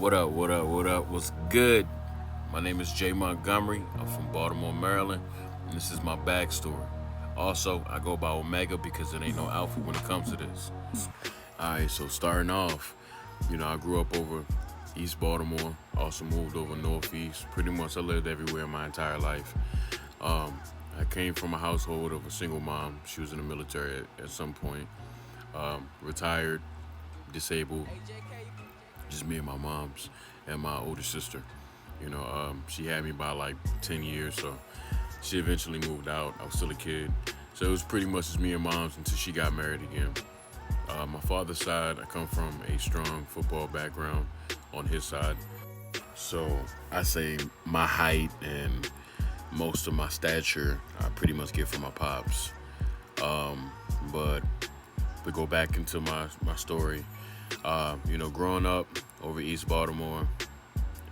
What up, what up, what up? What's good? My name is Jay Montgomery. I'm from Baltimore, Maryland, and this is my backstory. Also, I go by Omega because there ain't no alpha when it comes to this. Alright, so starting off, I grew up over East Baltimore, also moved over Northeast. Pretty much I lived everywhere my entire life. I came from a household of a single mom. She was in the military at some point. Retired, disabled, just me and my mom's and my older sister. She had me by like 10 years, so she eventually moved out. I was still a kid. So it was pretty much just me and mom's until she got married again. My father's side, I come from a strong football background on his side. So I say my height and most of my stature I pretty much get from my pops. But to go back into my story, growing up over East Baltimore,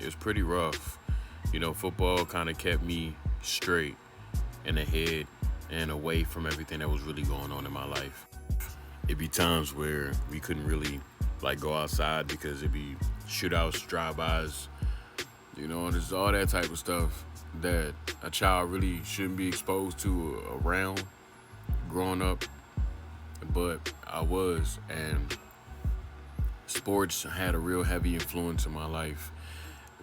it was pretty rough. Football kind of kept me straight in the head and away from everything that was really going on in my life. It'd be times where we couldn't really like go outside because it'd be shootouts, drive-bys, there's all that type of stuff that a child really shouldn't be exposed to around growing up. But I was, and sports had a real heavy influence in my life,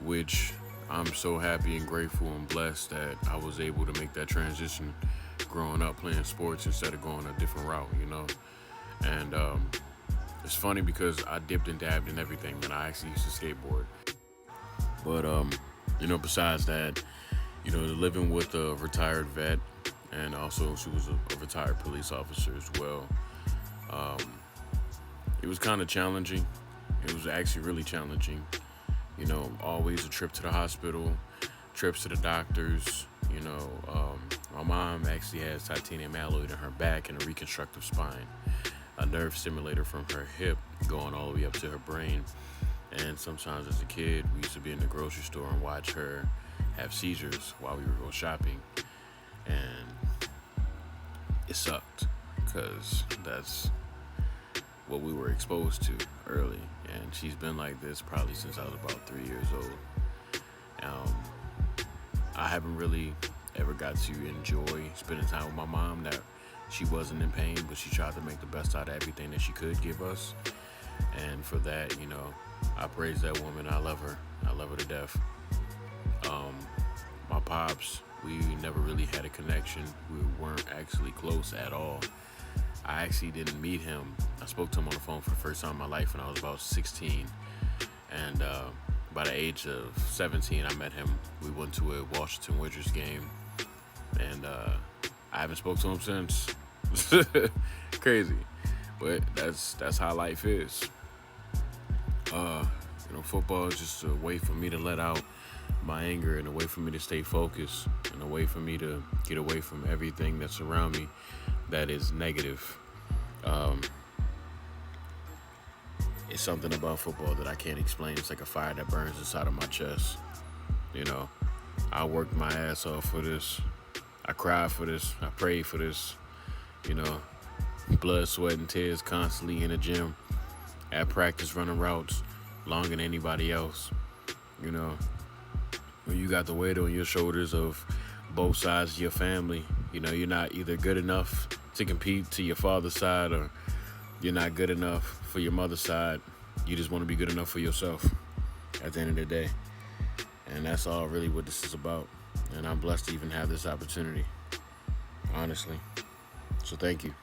which I'm so happy and grateful and blessed that I was able to make that transition growing up playing sports instead of going a different route, And it's funny because I dipped and dabbed in everything, and I actually used to skateboard. But, besides that, living with a retired vet, and also she was a retired police officer as well. It was kind of challenging. It was actually really challenging. Always a trip to the hospital, trips to the doctors. My mom actually has titanium alloy in her back and a reconstructive spine, a nerve stimulator from her hip going all the way up to her brain. And sometimes as a kid, we used to be in the grocery store and watch her have seizures while we were going shopping. And it sucked because that's what we were exposed to early. And she's been like this probably since I was about 3 years old. I haven't really ever got to enjoy spending time with my mom. That she wasn't in pain, but she tried to make the best out of everything that she could give us. And for that, I praise that woman. I love her. I love her to death. My pops, we never really had a connection. We weren't actually close at all. I actually didn't meet him. I spoke to him on the phone for the first time in my life when I was about 16. And by the age of 17, I met him. We went to a Washington Wizards game. And I haven't spoke to him since. Crazy. But that's how life is. Football is just a way for me to let out my anger and a way for me to stay focused and a way for me to get away from everything that's around me that is negative. It's something about football that I can't explain. It's like a fire that burns inside of my chest. I worked my ass off for this. I cried for this. I prayed for this. Blood, sweat, and tears constantly in the gym, at practice, running routes, longer than anybody else. When you got the weight on your shoulders of both sides of your family, you're not either good enough to compete to your father's side or you're not good enough for your mother's side. You just want to be good enough for yourself at the end of the day. And that's all really what this is about. And I'm blessed to even have this opportunity, honestly. So thank you.